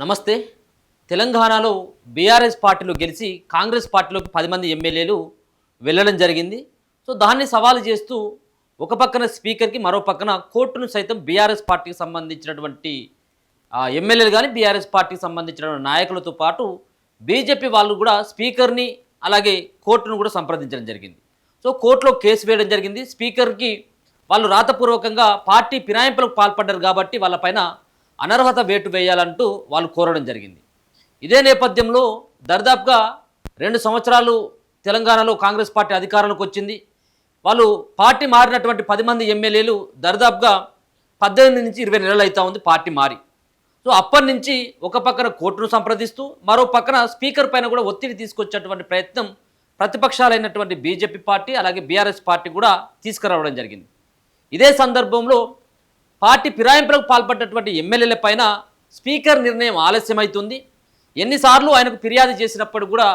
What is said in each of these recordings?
నమస్తే. తెలంగాణలో బీఆర్ఎస్ పార్టీలో గెలిచి కాంగ్రెస్ పార్టీలోకి 10 మంది ఎమ్మెల్యేలు వెళ్ళడం జరిగింది. సో దాన్ని సవాలు చేస్తూ ఒక పక్కన స్పీకర్కి, మరో పక్కన కోర్టును సైతం బీఆర్ఎస్ పార్టీకి సంబంధించినటువంటి ఎమ్మెల్యేలు కానీ బీఆర్ఎస్ పార్టీకి సంబంధించిన నాయకులతో పాటు బీజేపీ వాళ్ళు కూడా స్పీకర్ని అలాగే కోర్టును కూడా సంప్రదించడం జరిగింది. సో కోర్టులో కేసు వేయడం జరిగింది. స్పీకర్కి వాళ్ళు రాతపూర్వకంగా పార్టీ ఫిరాయింపులకు పాల్పడ్డారు కాబట్టి వాళ్ళపైన అనర్హత వేటు వేయాలంటూ వాళ్ళు కోరడం జరిగింది. ఇదే నేపథ్యంలో దర్దాపుగా 2 సంవత్సరాలు తెలంగాణలో కాంగ్రెస్ పార్టీ అధికారంలోకి వచ్చింది. వాళ్ళు పార్టీ మారినటువంటి 10 మంది ఎమ్మెల్యేలు దర్దాపుగా 18 నుంచి 20 నెలలు అవుతా ఉంది పార్టీ మారి. సో అప్పటి నుంచి ఒక పక్కన కోర్టును సంప్రదిస్తూ మరో పక్కన స్పీకర్ పైన కూడా ఒత్తిడి తీసుకొచ్చేటువంటి ప్రయత్నం ప్రతిపక్షాలైనటువంటి బీజేపీ పార్టీ అలాగే బీఆర్ఎస్ పార్టీ కూడా తీసుకురావడం జరిగింది. ఇదే సందర్భంలో పార్టీ ఫిరాయింపులకు పాల్పడ్డటువంటి ఎమ్మెల్యేల పైన స్పీకర్ నిర్ణయం ఆలస్యమవుతుంది. ఎన్నిసార్లు ఆయనకు ఫిర్యాదు చేసినప్పుడు కూడా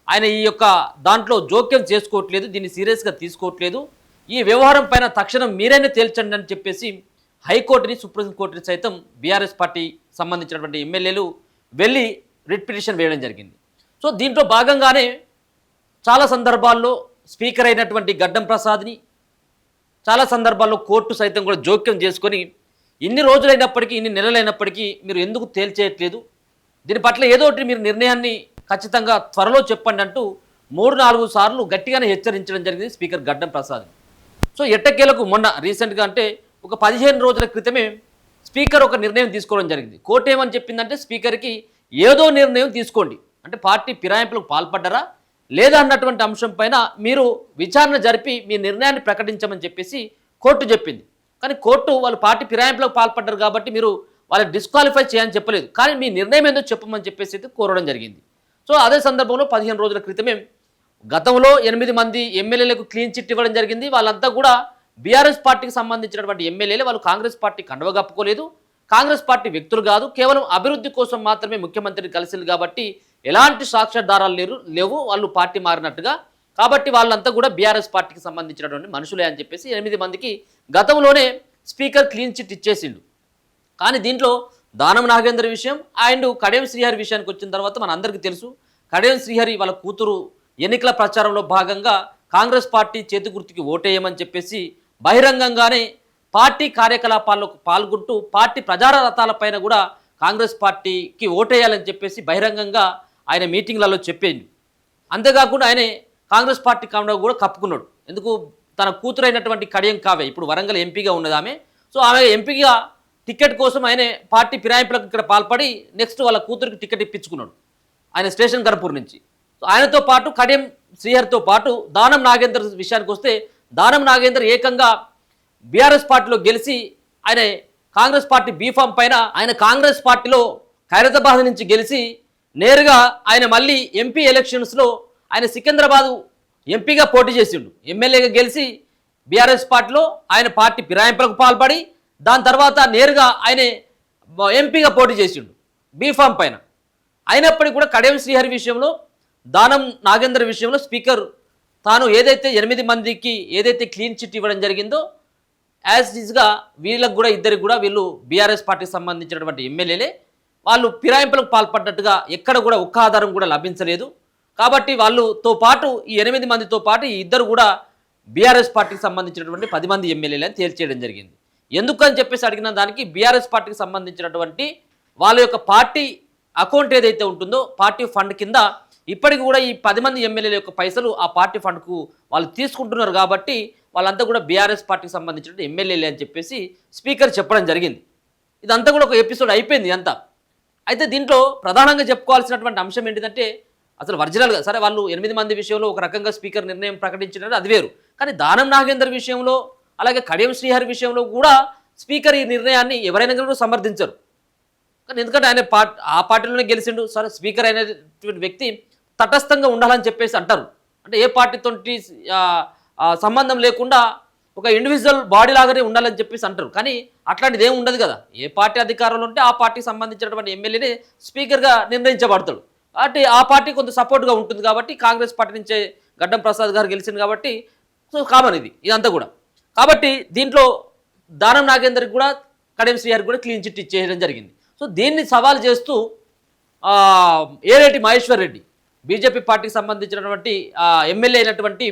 ఆయన ఈ యొక్క దాంట్లో జోక్యం చేసుకోవట్లేదు, దీన్ని సీరియస్గా తీసుకోవట్లేదు. ఈ వ్యవహారం పైన తక్షణం మీరైనా తేల్చండి అని చెప్పేసి హైకోర్టుని, సుప్రీంకోర్టుని సైతం బీఆర్ఎస్ పార్టీ సంబంధించినటువంటి ఎమ్మెల్యేలు వెళ్ళి రిట్ పిటిషన్ వేయడం జరిగింది. సో దీంట్లో భాగంగానే చాలా సందర్భాల్లో స్పీకర్ అయినటువంటి గడ్డం ప్రసాద్ని చాలా సందర్భాల్లో కోర్టు సైతం కూడా జోక్యం చేసుకొని ఇన్ని రోజులైనప్పటికీ, ఇన్ని నెలలైనప్పటికీ మీరు ఎందుకు తేల్చేయట్లేదు, దీని పట్ల ఏదో ఒకటి మీరు నిర్ణయాన్ని ఖచ్చితంగా త్వరలో చెప్పండి అంటూ 3-4 సార్లు గట్టిగానే హెచ్చరించడం జరిగింది స్పీకర్ గడ్డం ప్రసాద్. సో ఎట్టకేలకు మొన్న రీసెంట్గా అంటే ఒక 15 రోజుల క్రితమే స్పీకర్ ఒక నిర్ణయం తీసుకోవడం జరిగింది. కోర్టు ఏమని చెప్పిందంటే స్పీకర్కి ఏదో నిర్ణయం తీసుకోండి, అంటే పార్టీ ఫిరాయింపులకు పాల్పడ్డారా లేదా అన్నటువంటి అంశం పైన మీరు విచారణ జరిపి మీ నిర్ణయాన్ని ప్రకటించమని చెప్పేసి కోర్టు చెప్పింది. కానీ కోర్టు వాళ్ళు పార్టీ ఫిరాయింపులకు పాల్పడ్డారు కాబట్టి మీరు వాళ్ళని డిస్క్వాలిఫై చేయని చెప్పలేదు, కానీ మీ నిర్ణయం ఏందో చెప్పమని చెప్పేసి అయితే కోరడం జరిగింది. సో అదే సందర్భంలో 15 రోజుల క్రితమే గతంలో 8 మంది ఎమ్మెల్యేలకు క్లీన్ చిట్ ఇవ్వడం జరిగింది. వాళ్ళంతా కూడా బీఆర్ఎస్ పార్టీకి సంబంధించినటువంటి ఎమ్మెల్యేలు, వాళ్ళు కాంగ్రెస్ పార్టీ కండువ కప్పుకోలేదు, కాంగ్రెస్ పార్టీ వ్యక్తులు కాదు, కేవలం అభివృద్ధి కోసం మాత్రమే ముఖ్యమంత్రిని కలిసింది కాబట్టి ఎలాంటి సాక్ష్యాధారాలు లేవు వాళ్ళు పార్టీ మారినట్టుగా. కాబట్టి వాళ్ళంతా కూడా బీఆర్ఎస్ పార్టీకి సంబంధించినటువంటి మనుషులే అని చెప్పేసి 8 మందికి గతంలోనే స్పీకర్ క్లీన్ చిట్ ఇచ్చేసిండు. కానీ దీంట్లో దానం నాగేందర్ విషయం అండ్ కడియం శ్రీహరి విషయానికి వచ్చిన తర్వాత మన అందరికీ తెలుసు, కడియం శ్రీహరి వాళ్ళ కూతురు ఎన్నికల ప్రచారంలో భాగంగా కాంగ్రెస్ పార్టీ చేతి గుర్తుకి ఓటేయమని చెప్పేసి బహిరంగంగానే పార్టీ కార్యకలాపాల్లో పాల్గొంటూ పార్టీ ప్రజారథాలపైన కూడా కాంగ్రెస్ పార్టీకి ఓటేయాలని చెప్పేసి బహిరంగంగా ఆయన మీటింగ్లలో చెప్పేది. అంతేకాకుండా ఆయన కాంగ్రెస్ పార్టీ కాండా కూడా కప్పుకున్నాడు. ఎందుకు, తన కూతురైనటువంటి కడియం కావ్య ఇప్పుడు వరంగల్ ఎంపీగా ఉన్నది ఆమె. సో ఆమె ఎంపీగా టికెట్ కోసం ఆయన పార్టీ ఫిరాయింపులకు ఇక్కడ పాల్పడి నెక్స్ట్ వాళ్ళ కూతురికి టికెట్ ఇప్పించుకున్నాడు ఆయన స్టేషన్ కర్పూర్ నుంచి. సో ఆయనతో పాటు కడియం శ్రీహరితో పాటు దానం నాగేందర్ విషయానికి వస్తే దానం నాగేందర్ ఏకంగా బీఆర్ఎస్ పార్టీలో గెలిచి ఆయన కాంగ్రెస్ పార్టీ బీఫామ్ పైన ఆయన కాంగ్రెస్ పార్టీలో ఖైరతాబాద్ నుంచి గెలిచి నేరుగా ఆయన మళ్ళీ ఎంపీ ఎలక్షన్స్లో ఆయన సికింద్రాబాద్ ఎంపీగా పోటీ చేసిండు. ఎమ్మెల్యేగా గెలిచి బీఆర్ఎస్ పార్టీలో ఆయన పార్టీ ఫిరాయింపులకు పాల్పడి దాని తర్వాత నేరుగా ఆయన ఎంపీగా పోటీ చేసిండు బీఫామ్ పైన. అయినప్పటికీ కూడా కడియం శ్రీహరి విషయంలో, దానం నాగేందర్ విషయంలో స్పీకర్ తాను ఏదైతే 8 మందికి ఏదైతే క్లీన్ చిట్ ఇవ్వడం జరిగిందో యాజ్ ఈజ్గా వీళ్ళకు కూడా ఇద్దరికి కూడా వీళ్ళు బీఆర్ఎస్ పార్టీకి సంబంధించినటువంటి ఎమ్మెల్యేలే, వాళ్ళు ఫిరాయింపులకు పాల్పడ్డట్టుగా ఎక్కడ కూడా ఒక్క ఆధారం కూడా లభించలేదు. కాబట్టి వాళ్ళతో పాటు ఈ 8 మందితో పాటు ఈ ఇద్దరు కూడా బీఆర్ఎస్ పార్టీకి సంబంధించినటువంటి 10 మంది ఎమ్మెల్యేలు అని తేల్చేయడం జరిగింది. ఎందుకని చెప్పేసి అడిగిన దానికి బీఆర్ఎస్ పార్టీకి సంబంధించినటువంటి వాళ్ళ యొక్క పార్టీ అకౌంట్ ఏదైతే ఉంటుందో పార్టీ ఫండ్ కింద ఇప్పటికి కూడా ఈ 10 మంది ఎమ్మెల్యేల యొక్క పైసలు ఆ పార్టీ ఫండ్కు వాళ్ళు తీసుకుంటున్నారు కాబట్టి వాళ్ళంతా కూడా బీఆర్ఎస్ పార్టీకి సంబంధించిన ఎమ్మెల్యేలే అని చెప్పేసి స్పీకర్ చెప్పడం జరిగింది. ఇదంతా కూడా ఒక ఎపిసోడ్ అయిపోయింది అంతా. అయితే దీంట్లో ప్రధానంగా చెప్పుకోవాల్సినటువంటి అంశం ఏంటిదంటే అసలు ఒరిజినల్గా సరే వాళ్ళు 8 మంది విషయంలో ఒక రకంగా స్పీకర్ నిర్ణయం ప్రకటించినట్టు అది వేరు, కానీ దానం నాగేందర్ విషయంలో అలాగే కడియం శ్రీహరి విషయంలో కూడా స్పీకర్ ఈ నిర్ణయాన్ని ఎవరైనా కూడా సమర్థించరు. కానీ ఎందుకంటే ఆయన ఆ పార్టీలోనే గెలిచిండు, సరే స్పీకర్ అయినటువంటి వ్యక్తి తటస్థంగా ఉండాలని చెప్పేసి అంటారు. అంటే ఏ పార్టీతో సంబంధం లేకుండా ఒక ఇండివిజువల్ బాడీ లాగానే ఉండాలని చెప్పేసి అంటారు. కానీ అట్లాంటిది ఏమి ఉండదు కదా, ఏ పార్టీ అధికారంలో ఉంటే ఆ పార్టీకి సంబంధించినటువంటి ఎమ్మెల్యేనే స్పీకర్గా నిర్ణయించబడతాడు. కాబట్టి ఆ పార్టీ కొంత సపోర్ట్గా ఉంటుంది కాబట్టి కాంగ్రెస్ పార్టీ నుంచే గడ్డం ప్రసాద్ గారు గెలిచింది కాబట్టి సో కామన్ ఇదంతా కూడా. కాబట్టి దీంట్లో దానం నాగేందర్కి కూడా కడియం శ్రీహరికి కూడా క్లీన్ చిట్ ఇచ్చేయడం జరిగింది. సో దీన్ని సవాల్ చేస్తూ ఏలేటి మహేశ్వర్ రెడ్డి బీజేపీ పార్టీకి సంబంధించినటువంటి ఎమ్మెల్యే అయినటువంటి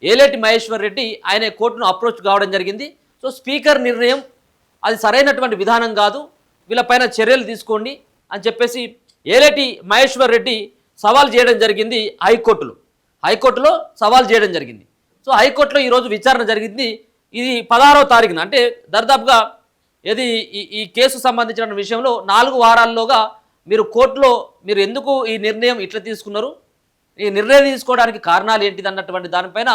ఏలేటి మహేశ్వర్ రెడ్డి ఆయన కోర్టును అప్రోచ్ కావడం జరిగింది. సో స్పీకర్ నిర్ణయం అది సరైనటువంటి విధానం కాదు, వీళ్ళపైన చర్యలు తీసుకోండి అని చెప్పేసి ఏలేటి మహేశ్వర్ రెడ్డి సవాల్ చేయడం జరిగింది హైకోర్టులో సవాల్ చేయడం జరిగింది. సో హైకోర్టులో ఈరోజు విచారణ జరిగింది. ఇది 16వ తారీఖున, అంటే దర్దాపుగా ఇది ఈ కేసు సంబంధించిన విషయంలో 4 వారాల్లోగా మీరు కోర్టులో మీరు ఎందుకు ఈ నిర్ణయం ఇట్లా తీసుకున్నారు, ఈ నిర్ణయం తీసుకోవడానికి కారణాలు ఏంటిది అన్నటువంటి దానిపైన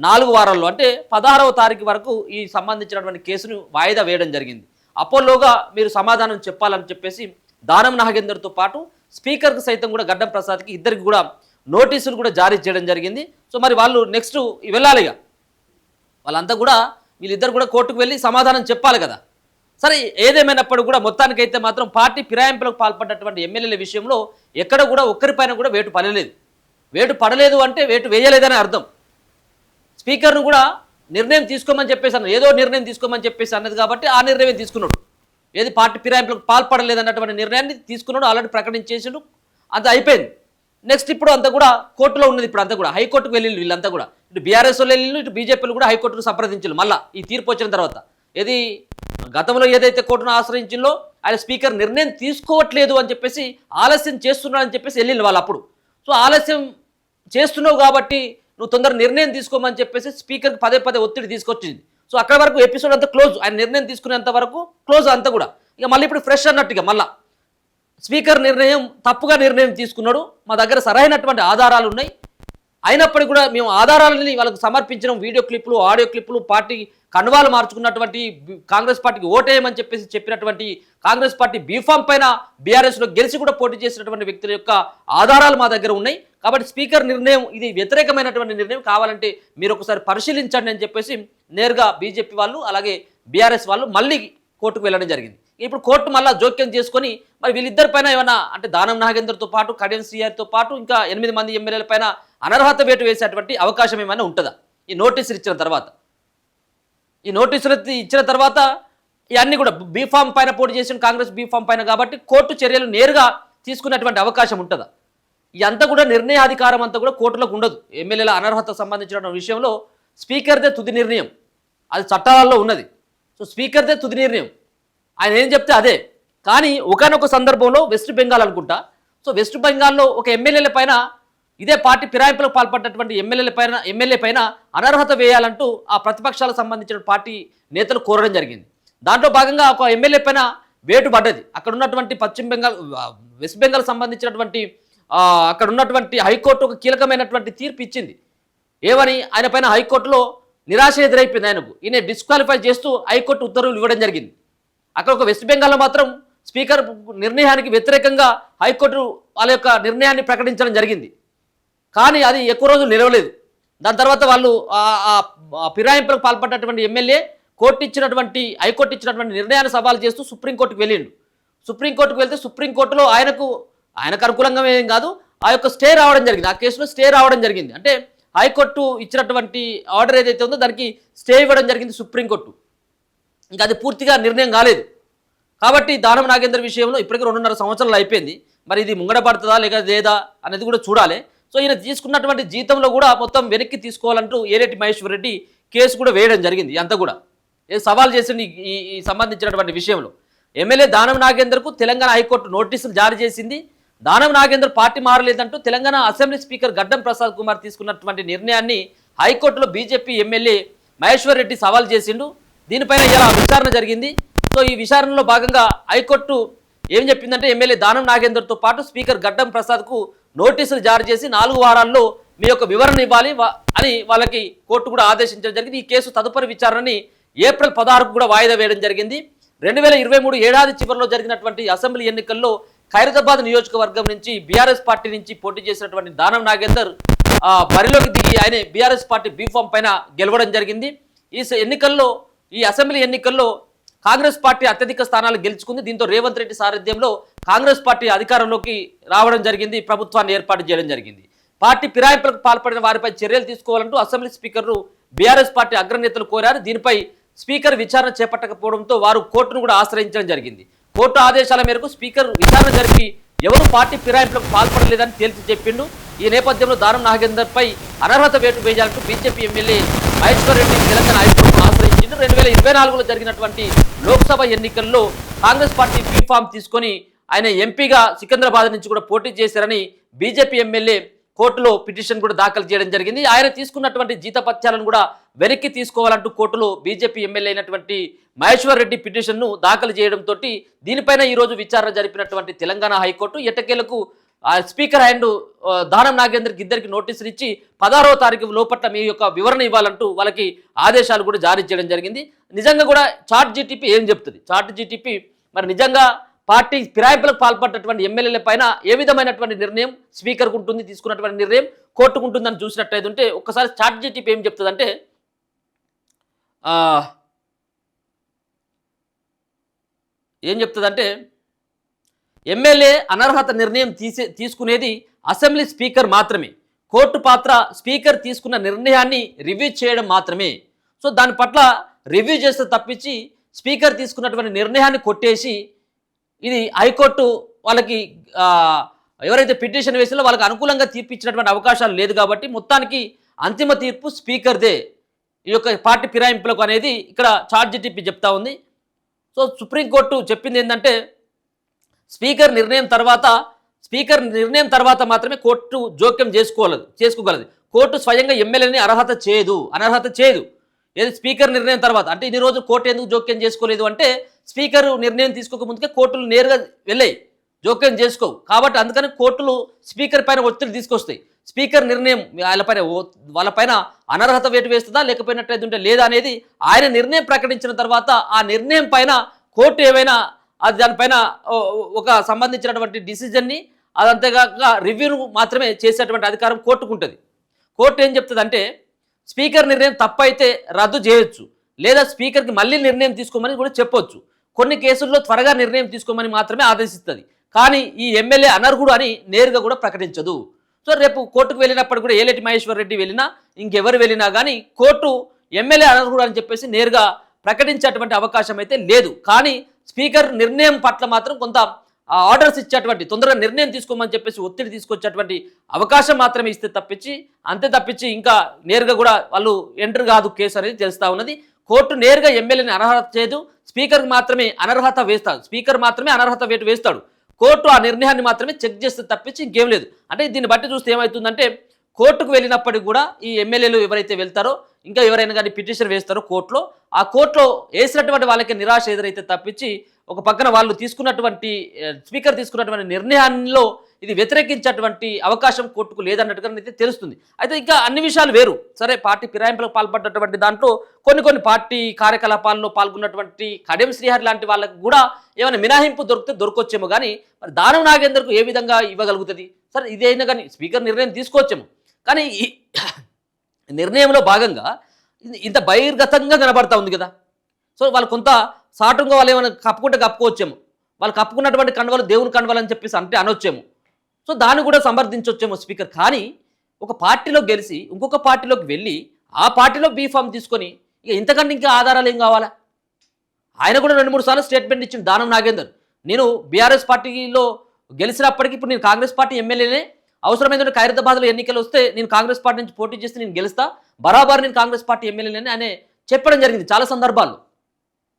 4 వారాల్లో అంటే 16వ తారీఖు వరకు ఈ సంబంధించినటువంటి కేసును వాయిదా వేయడం జరిగింది. అపోలోగా మీరు సమాధానం చెప్పాలని చెప్పేసి దానం నాగేందర్తో పాటు స్పీకర్కి సైతం కూడా గడ్డం ప్రసాద్కి ఇద్దరికి కూడా నోటీసులు కూడా జారీ చేయడం జరిగింది. సో మరి వాళ్ళు నెక్స్ట్ వెళ్ళాలిగా, వాళ్ళంతా కూడా వీళ్ళిద్దరు కూడా కోర్టుకు వెళ్ళి సమాధానం చెప్పాలి కదా. సరే ఏదేమైనప్పుడు కూడా మొత్తానికైతే మాత్రం పార్టీ ఫిరాయింపులకు పాల్పడ్డటువంటి ఎమ్మెల్యేల విషయంలో ఎక్కడ కూడా ఒక్కరిపైన కూడా వేటు పడలేదు అంటే వేటు వేయలేదని అర్థం. స్పీకర్ను కూడా నిర్ణయం తీసుకోమని చెప్పేసి అన్నది, ఏదో నిర్ణయం తీసుకోమని చెప్పేసి అన్నది కాబట్టి ఆ నిర్ణయం తీసుకున్నాడు. ఏది పార్టీ ఫిరాయింపులకు పాల్పడలేదు అన్నటువంటి నిర్ణయాన్ని తీసుకున్నాడు, ఆల్రెడీ ప్రకటించేసాడు, అంత అయిపోయింది. నెక్స్ట్ ఇప్పుడు అంతా కూడా కోర్టులో ఉన్నది. ఇప్పుడు అంతా కూడా హైకోర్టుకు వెళ్ళి వీళ్ళంతా కూడా ఇటు బీఆర్ఎస్ వాళ్ళు వెళ్ళి ఇటు బీజేపీలు కూడా హైకోర్టును సంప్రదించారు. మళ్ళీ ఈ తీర్పు వచ్చిన తర్వాత ఏది గతంలో ఏదైతే కోర్టును ఆశ్రయించిందో ఆయన స్పీకర్ నిర్ణయం తీసుకోవట్లేదు అని చెప్పేసి ఆలస్యం చేస్తున్నాడు అని చెప్పేసి వెళ్ళింది వాళ్ళు అప్పుడు. సో ఆలస్యం చేస్తున్నావు కాబట్టి నువ్వు తొందర నిర్ణయం తీసుకోమని చెప్పేసి స్పీకర్కి పదే ఒత్తిడి తీసుకొచ్చింది. సో అక్కడ వరకు ఎపిసోడ్ అంతా క్లోజ్, ఆయన నిర్ణయం తీసుకునేంత వరకు క్లోజ్ అంతా కూడా. ఇక మళ్ళీ ఇప్పుడు ఫ్రెష్ అన్నట్టుగా మళ్ళీ స్పీకర్ తప్పుగా నిర్ణయం తీసుకున్నాడు, మా దగ్గర సరైనటువంటి ఆధారాలు ఉన్నాయి, అయినప్పటికీ కూడా మేము ఆధారాలని వాళ్ళకు సమర్పించిన వీడియో క్లిప్లు, ఆడియో క్లిప్లు, పార్టీ కండువాలు మార్చుకున్నటువంటి కాంగ్రెస్ పార్టీకి ఓటేయమని చెప్పేసి చెప్పినటువంటి కాంగ్రెస్ పార్టీ బీఫామ్ పైన బీఆర్ఎస్లో గెలిచి కూడా పోటీ చేసినటువంటి వ్యక్తుల యొక్క ఆధారాలు మా దగ్గర ఉన్నాయి. కాబట్టి స్పీకర్ నిర్ణయం ఇది వ్యతిరేకమైనటువంటి నిర్ణయం, కావాలంటే మీరు ఒకసారి పరిశీలించండి అని చెప్పేసి నేరుగా బీజేపీ వాళ్ళు అలాగే బీఆర్ఎస్ వాళ్ళు మళ్ళీ కోర్టుకు వెళ్ళడం జరిగింది. ఇప్పుడు కోర్టు మళ్ళీ జోక్యం చేసుకొని మరి వీళ్ళిద్దరి పైన ఏమన్నా అంటే దానం నాగేందర్తో పాటు కడియం శ్రీహరితో పాటు ఇంకా 8 మంది ఎమ్మెల్యేల పైన అనర్హత వేటు వేసేటువంటి అవకాశం ఏమైనా ఉంటుందా ఈ నోటీసులు ఇచ్చిన తర్వాత? ఈ నోటీసులు ఇచ్చిన తర్వాత ఇవన్నీ కూడా బీఫామ్ పైన పోటీ చేసిన కాంగ్రెస్ బీఫామ్ పైన కాబట్టి కోర్టు చర్యలు నేరుగా తీసుకునేటువంటి అవకాశం ఉంటుందా? ఇదంతా కూడా నిర్ణయాధికారం అంతా కూడా కోర్టులకు ఉండదు. ఎమ్మెల్యేల అనర్హత సంబంధించిన విషయంలో స్పీకర్దే తుది నిర్ణయం, అది చట్టాలలో ఉన్నది. సో స్పీకర్దే తుది నిర్ణయం, ఆయన ఏం చెప్తే అదే. కానీ ఒకనొక సందర్భంలో వెస్ట్ బెంగాల్ అనుకుంటా, సో వెస్ట్ బెంగాల్లో ఒక ఎమ్మెల్యేల పైన ఇదే పార్టీ ఫిరాయింపులకు పాల్పడ్డటువంటి ఎమ్మెల్యే పైన అనర్హత వేయాలంటూ ఆ ప్రతిపక్షాలకు సంబంధించిన పార్టీ నేతలు కోరడం జరిగింది. దాంట్లో భాగంగా ఒక ఎమ్మెల్యే పైన వేటు పడ్డది. అక్కడ ఉన్నటువంటి వెస్ట్ బెంగాల్ సంబంధించినటువంటి అక్కడ ఉన్నటువంటి హైకోర్టు ఒక కీలకమైనటువంటి తీర్పు ఇచ్చింది. ఏమని? ఆయన పైన హైకోర్టులో నిరాశ ఎదురైపోయింది ఆయనకు, ఈయన డిస్క్వాలిఫై చేస్తూ హైకోర్టు ఉత్తర్వులు ఇవ్వడం జరిగింది. అక్కడ ఒక వెస్ట్ బెంగాల్లో మాత్రం స్పీకర్ నిర్ణయానికి వ్యతిరేకంగా హైకోర్టు వాళ్ళ యొక్క నిర్ణయాన్ని ప్రకటించడం జరిగింది. కానీ అది ఎక్కువ రోజులు నిలవలేదు. దాని తర్వాత వాళ్ళు ఫిరాయింపులకు పాల్పడ్డటువంటి ఎమ్మెల్యే హైకోర్టు ఇచ్చినటువంటి నిర్ణయాన్ని సవాల్ చేస్తూ సుప్రీంకోర్టుకు వెళ్ళిండు. సుప్రీంకోర్టుకు వెళ్తే సుప్రీంకోర్టులో ఆయనకు అనుకూలంగా ఏం కాదు, ఆ యొక్క స్టే రావడం జరిగింది, ఆ కేసులో స్టే రావడం జరిగింది. అంటే హైకోర్టు ఇచ్చినటువంటి ఆర్డర్ ఏదైతే ఉందో దానికి స్టే ఇవ్వడం జరిగింది సుప్రీంకోర్టు. ఇంకా అది పూర్తిగా నిర్ణయం కాలేదు. కాబట్టి దానం నాగేందర్ విషయంలో ఇప్పటికీ 2.5 సంవత్సరాలు అయిపోయింది. మరి ఇది ముంగడ పడుతుందా లేదా అనేది కూడా చూడాలి. సో ఈయన తీసుకున్నటువంటి జీతంలో కూడా మొత్తం వెనక్కి తీసుకోవాలంటూ ఏలేటి మహేశ్వర్ రెడ్డి కేసు కూడా వేయడం జరిగింది. అంతా కూడా సవాల్ చేసింది ఈ సంబంధించినటువంటి విషయంలో. ఎమ్మెల్యే దానం నాగేందర్కు తెలంగాణ హైకోర్టు నోటీసులు జారీ చేసింది. దానం నాగేందర్ పార్టీ మారలేదంటూ తెలంగాణ అసెంబ్లీ స్పీకర్ గడ్డం ప్రసాద్ కుమార్ తీసుకున్నటువంటి నిర్ణయాన్ని హైకోర్టులో బీజేపీ ఎమ్మెల్యే మహేశ్వర్ రెడ్డి సవాల్ చేసిండు. దీనిపైన ఇలా విచారణ జరిగింది. సో ఈ విచారణలో భాగంగా హైకోర్టు ఏం చెప్పిందంటే ఎమ్మెల్యే దానం నాగేందర్తో పాటు స్పీకర్ గడ్డం ప్రసాద్కు నోటీసులు జారీ చేసి 4 వారాల్లో మీ యొక్క వివరణ ఇవ్వాలి అని వాళ్ళకి కోర్టు కూడా ఆదేశించడం జరిగింది. ఈ కేసు తదుపరి విచారణని ఏప్రిల్ 16కు కూడా వాయిదా వేయడం జరిగింది. 2023 ఏడాది చివరిలో జరిగినటువంటి అసెంబ్లీ ఎన్నికల్లో ఖైరతాబాద్ నియోజకవర్గం నుంచి బీఆర్ఎస్ పార్టీ నుంచి పోటీ చేసినటువంటి దానం నాగేందర్ బరిలోకి దిగి ఆయన బీఆర్ఎస్ పార్టీ బీఫామ్ పైన గెలవడం జరిగింది. ఈ అసెంబ్లీ ఎన్నికల్లో కాంగ్రెస్ పార్టీ అత్యధిక స్థానాలు గెలుచుకుంది. దీంతో రేవంత్ రెడ్డి సారథ్యంలో కాంగ్రెస్ పార్టీ అధికారంలోకి రావడం జరిగింది, ప్రభుత్వాన్ని ఏర్పాటు చేయడం జరిగింది. పార్టీ ఫిరాయింపులకు పాల్పడిన వారిపై చర్యలు తీసుకోవాలంటూ అసెంబ్లీ స్పీకర్ను బీఆర్ఎస్ పార్టీ అగ్రనేతలు కోరారు. దీనిపై స్పీకర్ విచారణ చేపట్టకపోవడంతో వారు కోర్టును కూడా ఆశ్రయించడం జరిగింది. కోర్టు ఆదేశాల మేరకు స్పీకర్ విచారణ జరిపి ఎవరు పార్టీ ఫిరాయింపులకు పాల్పడలేదని తేల్చి చెప్పిండు. ఈ నేపథ్యంలో దానం నాగేందర్పై అనర్హత వేటు వేయాలంటూ బీజేపీ ఎమ్మెల్యే మహేశ్వర్ రెడ్డి తెలంగాణ హైకోర్టును ఆశ్రయించిండు. 2024లో జరిగినటువంటి లోక్సభ ఎన్నికల్లో కాంగ్రెస్ పార్టీ బీ ఫామ్ తీసుకొని ఆయన ఎంపీగా సికింద్రాబాద్ నుంచి కూడా పోటీ చేశారని బీజేపీ ఎమ్మెల్యే కోర్టులో పిటిషన్ కూడా దాఖలు చేయడం జరిగింది. ఆయన తీసుకున్నటువంటి జీతపత్యాలను కూడా వెనక్కి తీసుకోవాలంటూ కోర్టులో బీజేపీ ఎమ్మెల్యే అయినటువంటి మహేశ్వర్ రెడ్డి పిటిషన్ను దాఖలు చేయడంతో దీనిపైన ఈరోజు విచారణ జరిపినటువంటి తెలంగాణ హైకోర్టు ఎట్టకేలకు స్పీకర్ అండ్ దానం నాగేందర్కి ఇద్దరికి నోటీసులు ఇచ్చి 16వ తారీఖు లోపట్ల మీ యొక్క వివరణ ఇవ్వాలంటూ వాళ్ళకి ఆదేశాలు కూడా జారీ చేయడం జరిగింది. నిజంగా కూడా చాట్ జీటీపీ ఏం చెప్తుంది? చాట్ జీటీపీ మరి నిజంగా పార్టీ ఫిరాయింపులకు పాల్పడ్డటువంటి ఎమ్మెల్యేల పైన ఏ విధమైనటువంటి నిర్ణయం స్పీకర్కు ఉంటుంది, తీసుకున్నటువంటి నిర్ణయం కోర్టుకు ఉంటుందని చూసినట్టయితే ఉంటే ఒక్కసారి చాట్ జీటీపీ ఏం చెప్తుందంటే ఎమ్మెల్యే అనర్హత నిర్ణయం తీసుకునేది అసెంబ్లీ స్పీకర్ మాత్రమే. కోర్టు పాత్ర స్పీకర్ తీసుకున్న నిర్ణయాన్ని రివ్యూ చేయడం మాత్రమే. సో దాని పట్ల రివ్యూ చేస్తే తప్పించి స్పీకర్ తీసుకున్నటువంటి నిర్ణయాన్ని కొట్టేసి ఇది హైకోర్టు వాళ్ళకి ఎవరైతే పిటిషన్ వేసినా వాళ్ళకి అనుకూలంగా తీర్పు ఇచ్చినటువంటి అవకాశాలు లేదు కాబట్టి మొత్తానికి అంతిమ తీర్పు స్పీకర్దే ఈ యొక్క పార్టీ ఫిరాయింపులకు అనేది ఇక్కడ చాట్ జీటీపీ చెప్తా ఉంది. సో సుప్రీంకోర్టు చెప్పింది ఏంటంటే స్పీకర్ నిర్ణయం తర్వాత మాత్రమే కోర్టు జోక్యం చేసుకోగలదు. కోర్టు స్వయంగా ఎమ్మెల్యేని అనర్హత చేయదు. ఏది స్పీకర్ నిర్ణయం తర్వాత అంటే ఇన్ని రోజులు కోర్టు ఎందుకు జోక్యం చేసుకోలేదు అంటే స్పీకర్ నిర్ణయం తీసుకోక ముందుకే కోర్టులు నేరుగా వెళ్ళాయి, జోక్యం చేసుకోవు. కాబట్టి అందుకని కోర్టులు స్పీకర్ పైన ఒత్తిడి తీసుకొస్తాయి. స్పీకర్ నిర్ణయం వాళ్ళపైన అనర్హత వేటు వేస్తుందా లేకపోయినట్లయితే లేదా అనేది ఆయన నిర్ణయం ప్రకటించిన తర్వాత ఆ నిర్ణయం పైన కోర్టు ఏమైనా అది దానిపైన ఒక సంబంధించినటువంటి డిసిజన్ని అదంతేగాక రివ్యూను మాత్రమే చేసేటువంటి అధికారం కోర్టుకు ఉంటుంది. కోర్టు ఏం చెప్తుంది అంటే స్పీకర్ నిర్ణయం తప్పైతే రద్దు చేయొచ్చు, లేదా స్పీకర్కి మళ్ళీ నిర్ణయం తీసుకోమని కూడా చెప్పొచ్చు. కొన్ని కేసుల్లో త్వరగా నిర్ణయం తీసుకోమని మాత్రమే ఆదేశిస్తుంది. కానీ ఈ ఎమ్మెల్యే అనర్హుడు అని నేరుగా కూడా ప్రకటించదు. సో రేపు కోర్టుకు వెళ్ళినప్పుడు కూడా ఏలేటి మహేశ్వర్ రెడ్డి వెళ్ళినా ఇంకెవరు వెళ్ళినా కానీ కోర్టు ఎమ్మెల్యే అనర్హుడు అని చెప్పేసి నేరుగా ప్రకటించేటువంటి అవకాశం అయితే లేదు. కానీ స్పీకర్ నిర్ణయం పట్ల మాత్రం కొంత ఆర్డర్స్ ఇచ్చేటువంటి తొందరగా నిర్ణయం తీసుకోమని చెప్పేసి ఒత్తిడి తీసుకొచ్చేటువంటి అవకాశం మాత్రమే ఇస్తే తప్పించి ఇంకా నేరుగా కూడా వాళ్ళు ఎంటర్ కాదు కేసు అనేది తెలుస్తూ ఉన్నది. కోర్టు నేరుగా ఎమ్మెల్యేని అనర్హత చేయదు, స్పీకర్ మాత్రమే అనర్హత వేటు వేస్తాడు. కోర్టు ఆ నిర్ణయాన్ని మాత్రమే చెక్ చేస్తే తప్పించి ఇంకేం లేదు. అంటే దీన్ని బట్టి చూస్తే ఏమవుతుందంటే కోర్టుకు వెళ్ళినప్పటికీ కూడా ఈ ఎమ్మెల్యేలు ఎవరైతే వెళ్తారో ఇంకా ఎవరైనా కానీ పిటిషన్ వేస్తారో కోర్టులో ఆ కోర్టులో వేసినటువంటి వాళ్ళకి నిరాశ ఎదురైతే తప్పించి ఒక పక్కన వాళ్ళు స్పీకర్ తీసుకున్నటువంటి నిర్ణయాల్లో ఇది వ్యతిరేకించేటువంటి అవకాశం కోర్టుకు లేదన్నట్టుగా అయితే తెలుస్తుంది. అయితే ఇంకా అన్ని విషయాలు వేరు. సరే పార్టీ ఫిరాయింపులకు పాల్పడ్డటువంటి దాంట్లో కొన్ని పార్టీ కార్యకలాపాల్లో పాల్గొన్నటువంటి కడియం శ్రీహరి లాంటి వాళ్ళకు కూడా ఏమైనా మినహాయింపు దొరకొచ్చేమో కానీ మరి దానం నాగేందర్కు ఏ విధంగా ఇవ్వగలుగుతుంది? సరే ఇదైనా కానీ స్పీకర్ నిర్ణయం తీసుకోవచ్చేమో, కానీ ఈ నిర్ణయంలో భాగంగా ఇంత బహిర్గతంగా కనబడతా ఉంది కదా. సో వాళ్ళు కొంత సాటంగా వాళ్ళు ఏమైనా కప్పుకోవచ్చేమో, వాళ్ళు కప్పుకున్నటువంటి కండవాలు దేవుని కండవాలు అని చెప్పేసి అనొచ్చేమో. సో దాన్ని కూడా సమర్థించొచ్చేమో స్పీకర్. కానీ ఒక పార్టీలో గెలిచి ఇంకొక పార్టీలోకి వెళ్ళి ఆ పార్టీలో బీఫామ్ తీసుకొని ఇక ఇంతకంటే ఇంకా ఆధారాలు ఏం కావాలా? ఆయన కూడా 2-3 సార్లు స్టేట్మెంట్ ఇచ్చింది దానం నాగేందర్. నేను బీఆర్ఎస్ పార్టీలో గెలిచినప్పటికీ ఇప్పుడు నేను కాంగ్రెస్ పార్టీ ఎమ్మెల్యేనే, అవసరమైనటువంటి ఖైరతాబాద్లో ఎన్నికలు వస్తే నేను కాంగ్రెస్ పార్టీ నుంచి పోటీ చేస్తే నేను గెలుస్తా, బరాబర్ నేను కాంగ్రెస్ పార్టీ ఎమ్మెల్యేనే అని చెప్పడం జరిగింది చాలా సందర్భాల్లో.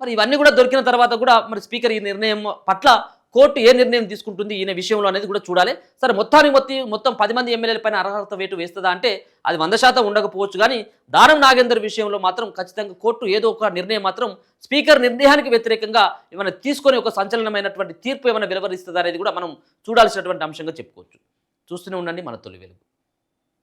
మరి ఇవన్నీ కూడా దొరికిన తర్వాత కూడా మరి స్పీకర్ ఈ నిర్ణయం పట్ల కోర్టు ఏ నిర్ణయం తీసుకుంటుంది ఈయన విషయంలో అనేది కూడా చూడాలి. సరే మొత్తం 10 మంది ఎమ్మెల్యేల పైన అనర్హత వేటు వేస్తుందా అంటే అది 100% ఉండకపోవచ్చు. కానీ దానం నాగేందర్ విషయంలో మాత్రం ఖచ్చితంగా కోర్టు ఏదో ఒక నిర్ణయం మాత్రం స్పీకర్ నిర్ణయానికి వ్యతిరేకంగా ఏమైనా తీసుకొని ఒక సంచలనమైనటువంటి తీర్పు ఏమైనా వెలువరిస్తుందా అనేది కూడా మనం చూడాల్సినటువంటి అంశంగా చెప్పుకోవచ్చు. చూస్తూనే ఉండండి మన తొలి వెలుగు.